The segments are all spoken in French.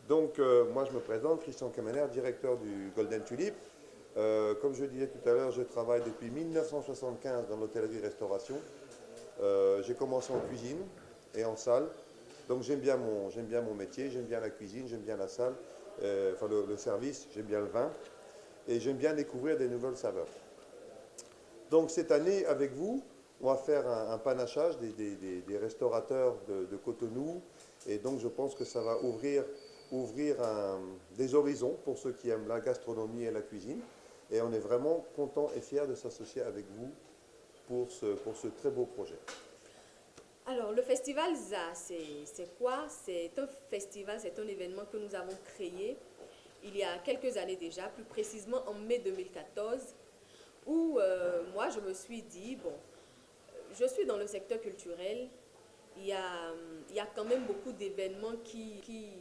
Donc, moi, je me présente, Christian Kemener, directeur du Golden Tulip. Comme je disais tout à l'heure, je travaille depuis 1975 dans l'hôtellerie-restauration. J'ai commencé en cuisine et en salle. Donc, j'aime bien mon métier, j'aime bien la cuisine, j'aime bien la salle, enfin le service, j'aime bien le vin et j'aime bien découvrir des nouvelles saveurs. Donc, cette année, avec vous, on va faire un panachage des restaurateurs de Cotonou. Et donc, je pense que ça va ouvrir des horizons pour ceux qui aiment la gastronomie et la cuisine. Et on est vraiment content et fiers de s'associer avec vous pour ce très beau projet. Alors, le festival ZA, c'est quoi? C'est un festival, c'est un événement que nous avons créé il y a quelques années déjà, plus précisément en mai 2014, où moi je me suis dit, bon, je suis dans le secteur culturel, il y a quand même beaucoup d'événements qui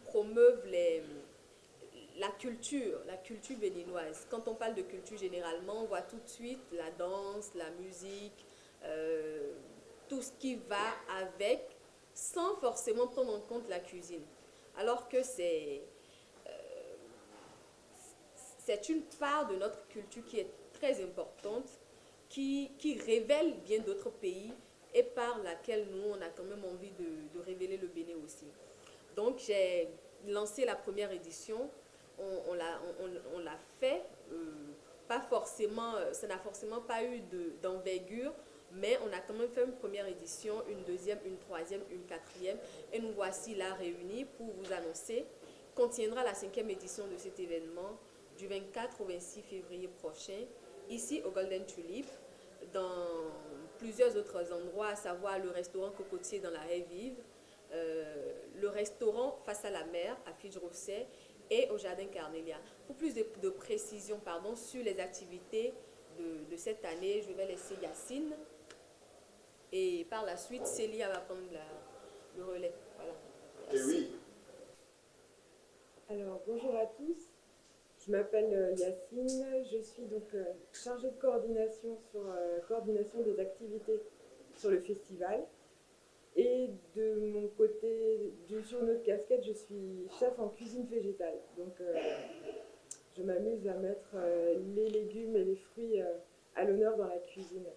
promeuvent la culture béninoise. Quand on parle de culture, généralement, on voit tout de suite la danse, la musique, euh, tout ce qui va avec, sans forcément prendre en compte la cuisine. Alors que c'est une part de notre culture qui est très importante, qui révèle bien d'autres pays et par laquelle nous, on a quand même envie de révéler le Bénin aussi. Donc, j'ai lancé la première édition. On l'a fait. Pas forcément, ça n'a forcément pas eu d'envergure, mais on a quand même fait une première édition, une deuxième, une troisième, une quatrième. Et nous voici là réunis pour vous annoncer qu'on tiendra la cinquième édition de cet événement du 24 au 26 février prochain, ici au Golden Tulip, dans plusieurs autres endroits, à savoir le restaurant Cocotier dans la Haie Vive, le restaurant Face à la mer à Fidj-Rosset et au Jardin Carnelia. Pour plus de précision sur les activités de cette année, je vais laisser Yacine et par la suite, Célia va prendre le relais. Voilà. Et Merci. oui, Alors, bonjour à tous. Je m'appelle Yacine. Je suis donc chargée de coordination sur coordination des activités sur le festival. Et de mon côté, sur une autre casquette, je suis chef en cuisine végétale. Donc, je m'amuse à mettre les légumes et les fruits à l'honneur dans la cuisine.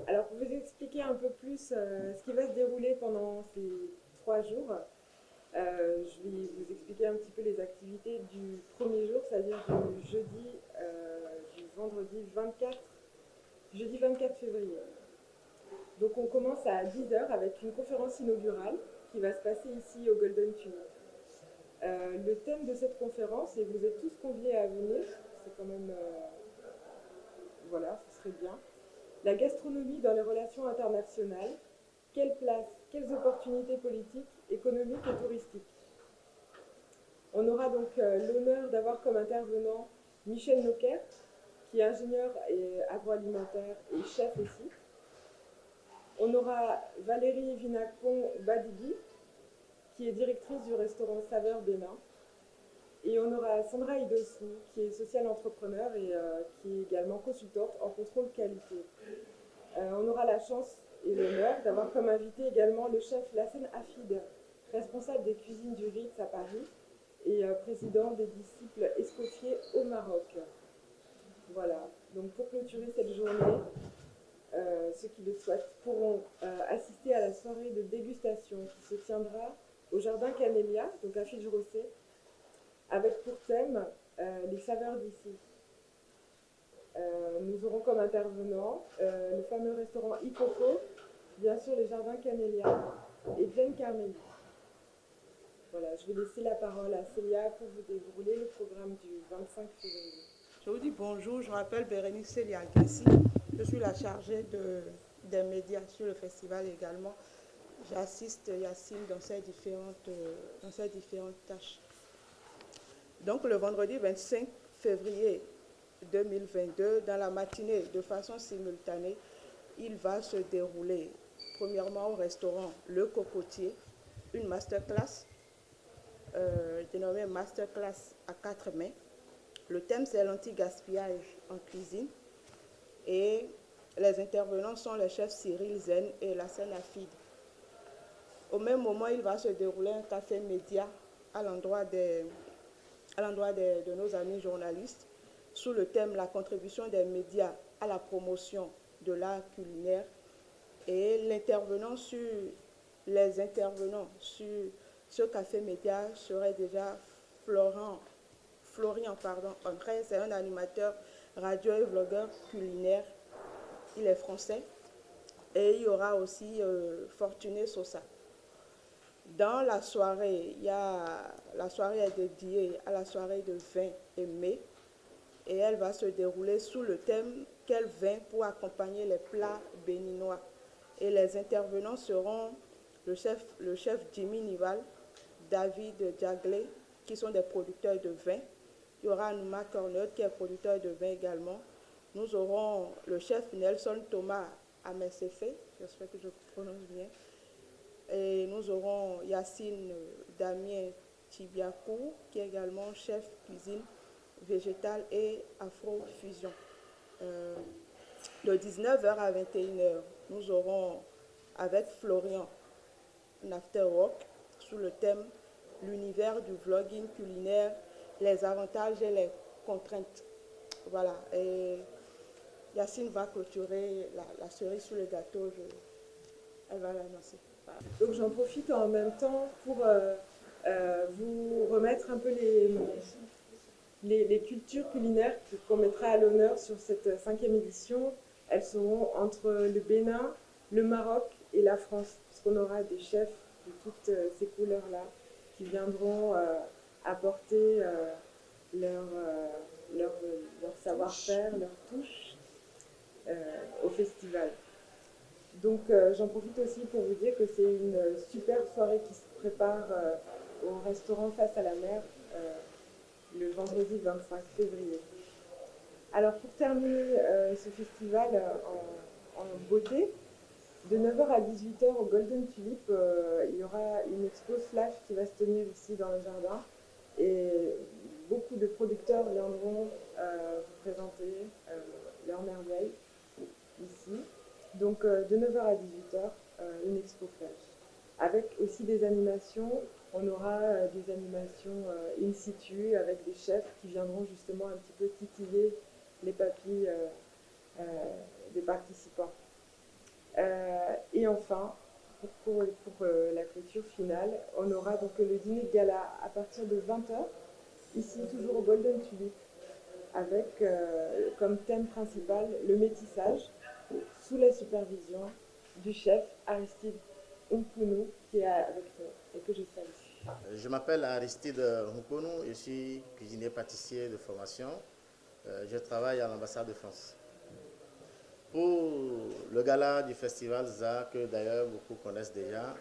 Alors, pour vous expliquer un peu plus ce qui va se dérouler pendant ces 3 jours, je vais vous expliquer un petit peu les activités du premier jour, c'est-à-dire du jeudi 24 février. Donc on commence à 10h avec une conférence inaugurale qui va se passer ici au Golden Tulip. Le thème de cette conférence, et vous êtes tous conviés à venir, c'est quand même, voilà, ce serait bien. La gastronomie dans les relations internationales, quelle place, quelles opportunités politiques, économiques et touristiques. On aura donc l'honneur d'avoir comme intervenant Michel Noquer, qui est ingénieur agroalimentaire et chef aussi. On aura Valérie Vinacon-Badigui, qui est directrice du restaurant Saveur Bénin. Et on aura Sandra Idossou, qui est social entrepreneur et qui est également consultante en contrôle qualité. On aura la chance et l'honneur d'avoir comme invité également le chef Lassen Hafid, responsable des cuisines du Ritz à Paris et président des disciples Escoffier au Maroc. Voilà, donc pour clôturer cette journée, ceux qui le souhaitent pourront assister à la soirée de dégustation qui se tiendra au Jardin Camélia, donc à Fidj-Rosset, avec pour thème les saveurs d'ici. Nous aurons comme intervenants le fameux restaurant Icoco, bien sûr les Jardins Camélia et Jane Carmeli. Voilà, je vais laisser la parole à Célia pour vous dérouler le programme du 25 février. Je vous dis bonjour, je m'appelle Bérénice Célia Gassi. Je suis la chargée des médias sur le festival également. J'assiste Yacine dans ses différentes tâches. Donc le vendredi 25 février 2022, dans la matinée, de façon simultanée, il va se dérouler premièrement au restaurant Le Cocotier, une masterclass dénommée Masterclass à 4 mains. Le thème, c'est l'anti-gaspillage en cuisine. Et les intervenants sont les chefs Cyril Zen et Lassen Hafid. Au même moment, il va se dérouler un café média à l'endroit de nos amis journalistes sous le thème La contribution des médias à la promotion de l'art culinaire. Et les intervenants sur ce café média serait déjà Florian André, c'est un animateur radio et vlogueur culinaire. Il est français. Et il y aura aussi Fortuné Sosa. Dans la soirée, la soirée est dédiée à la soirée de vin et mets. Et elle va se dérouler sous le thème Quel vin pour accompagner les plats béninois. Et les intervenants seront le chef Jimmy Nival, David Diaglé, qui sont des producteurs de vin. Il y aura Anouma Corneux, qui est producteur de vin également. Nous aurons le chef Nelson Thomas Amesefe, j'espère que je prononce bien. Et nous aurons Yacine Damien Tibiakou, qui est également chef cuisine végétale et afro-fusion. De 19h à 21h, nous aurons avec Florian un after-work sous le thème L'univers du vlogging culinaire, les avantages et les contraintes. Voilà. Et Yacine va clôturer la cerise sur le gâteau. Elle va l'annoncer. Voilà. Donc j'en profite en même temps pour vous remettre un peu les cultures culinaires qu'on mettra à l'honneur sur cette 5e édition. Elles seront entre le Bénin, le Maroc et la France, puisqu'on aura des chefs de toutes ces couleurs-là qui viendront apporter leur savoir-faire, leur touche au festival. Donc j'en profite aussi pour vous dire que c'est une superbe soirée qui se prépare au restaurant Face à la Mer le vendredi 25 février. Alors pour terminer ce festival en beauté, de 9h à 18h au Golden Tulip, il y aura une expo flash qui va se tenir ici dans le jardin et beaucoup de producteurs viendront vous présenter leurs merveilles ici. Donc de 9h à 18h, une expo flash. Avec aussi des animations, on aura des animations in situ avec des chefs qui viendront justement un petit peu titiller les papilles des participants. Et enfin, pour la clôture finale, on aura donc le dîner de gala à partir de 20h, ici toujours au Golden Tulip, avec comme thème principal le métissage, sous la supervision du chef Aristide Mpounou, qui est avec nous et que je salue. Je m'appelle Aristide Mpounou, je suis cuisinier pâtissier de formation. Je travaille à l'ambassade de France. Pour le gala du festival ZA, que d'ailleurs beaucoup connaissent déjà,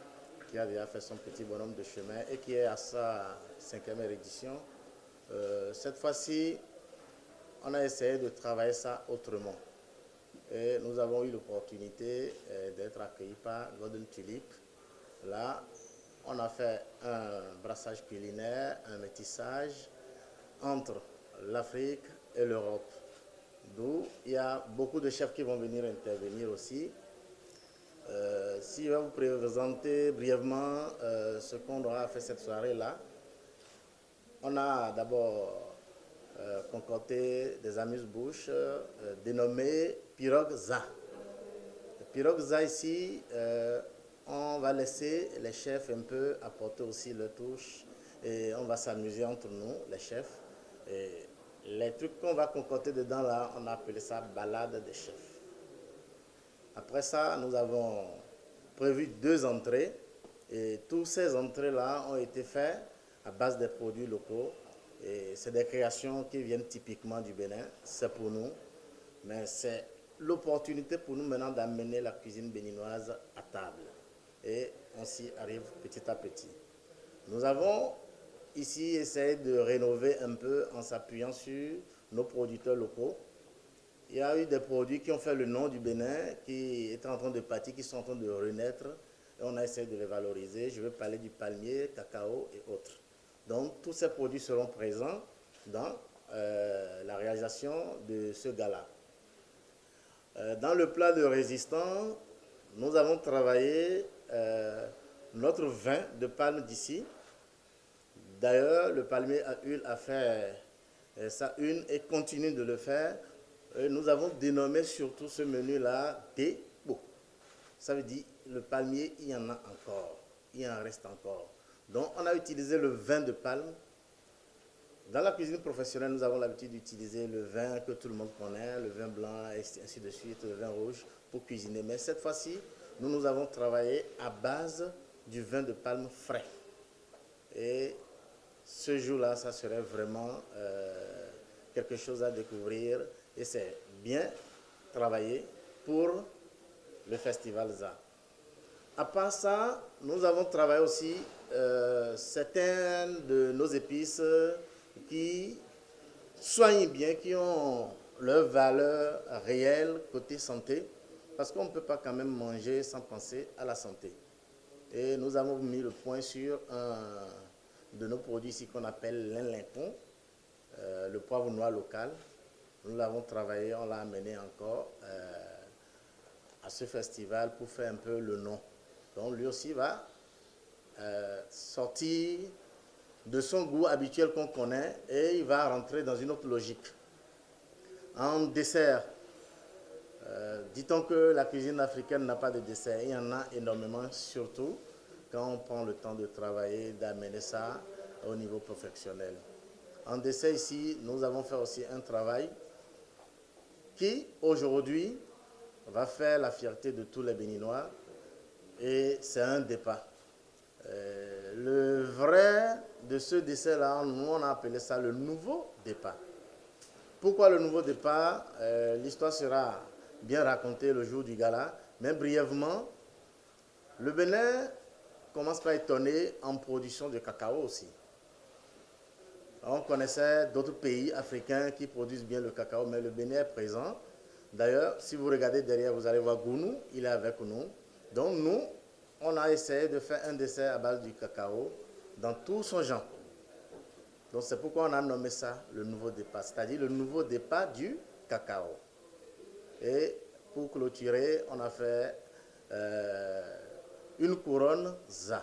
qui a déjà fait son petit bonhomme de chemin et qui est à sa 5e édition, cette fois-ci, on a essayé de travailler ça autrement. Et nous avons eu l'opportunité d'être accueillis par Golden Tulip. Là, on a fait un brassage culinaire, un métissage entre l'Afrique et l'Europe. D'où il y a beaucoup de chefs qui vont venir intervenir aussi. Si je vais vous présenter brièvement ce qu'on aura fait cette soirée-là, on a d'abord concocté des amuse-bouches dénommées pirogue za. Le pirogue za ici, on va laisser les chefs un peu apporter aussi leur touche et on va s'amuser entre nous, les chefs. Et les trucs qu'on va concocter dedans là, on a appelé ça balade des chefs. Après ça, nous avons prévu 2 entrées et toutes ces entrées-là ont été faites à base des produits locaux. Et c'est des créations qui viennent typiquement du Bénin, c'est pour nous, mais c'est l'opportunité pour nous maintenant d'amener la cuisine béninoise à table. Et on s'y arrive petit à petit. Nous avons ici essayé de rénover un peu en s'appuyant sur nos producteurs locaux. Il y a eu des produits qui ont fait le nom du Bénin, qui étaient en train de pâtir, qui sont en train de renaître. Et on a essayé de les valoriser. Je vais parler du palmier, cacao et autres. Donc, tous ces produits seront présents dans la réalisation de ce gala. Dans le plat de résistant, nous avons travaillé notre vin de palme d'ici. D'ailleurs, le palmier à huile a fait sa une et continue de le faire. Nous avons dénommé surtout ce menu-là Debo. Ça veut dire le palmier, il y en a encore, il en reste encore. Donc, on a utilisé le vin de palme. Dans la cuisine professionnelle, nous avons l'habitude d'utiliser le vin que tout le monde connaît, le vin blanc, et ainsi de suite, le vin rouge pour cuisiner. Mais cette fois-ci, nous avons travaillé à base du vin de palme frais. Et ce jour-là, ça serait vraiment quelque chose à découvrir. Et c'est bien travaillé pour le Festival ZA. À part ça, nous avons travaillé aussi certaines de nos épices qui soignent bien, qui ont leur valeur réelle côté santé, parce qu'on ne peut pas quand même manger sans penser à la santé. Et nous avons mis le point sur un de nos produits ici qu'on appelle l'inlimpon, le poivre noir local. Nous l'avons travaillé, on l'a amené encore à ce festival pour faire un peu le nom. Donc lui aussi va sortir de son goût habituel qu'on connaît et il va rentrer dans une autre logique. En dessert, dit-on que la cuisine africaine n'a pas de dessert. Il y en a énormément, surtout quand on prend le temps de travailler, d'amener ça au niveau professionnel. En dessert ici, nous avons fait aussi un travail qui, aujourd'hui, va faire la fierté de tous les Béninois et c'est un départ. Le vrai de ce dessert-là, nous on a appelé ça le nouveau départ. Pourquoi le nouveau départ? L'histoire sera bien racontée le jour du gala, mais brièvement, le Bénin commence par étonner en production de cacao aussi. On connaissait d'autres pays africains qui produisent bien le cacao, mais le Bénin est présent. D'ailleurs, si vous regardez derrière, vous allez voir Gounou, il est avec nous. Donc nous, on a essayé de faire un dessert à base du cacao dans tout son genre. Donc c'est pourquoi on a nommé ça le nouveau départ, c'est-à-dire le nouveau départ du cacao. Et pour clôturer, on a fait une couronne ZA.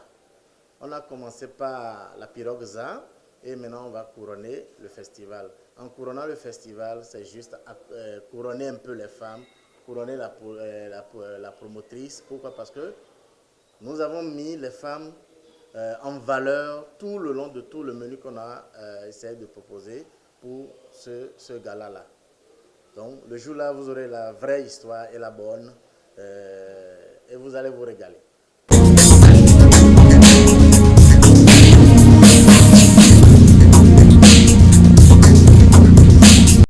On a commencé par la pirogue ZA et maintenant on va couronner le festival. En couronnant le festival, c'est juste couronner un peu les femmes, couronner la promotrice. Pourquoi? Parce que nous avons mis les femmes en valeur tout le long de tout le menu qu'on a essayé de proposer pour ce gala-là. Donc, le jour-là, vous aurez la vraie histoire et la bonne, et vous allez vous régaler.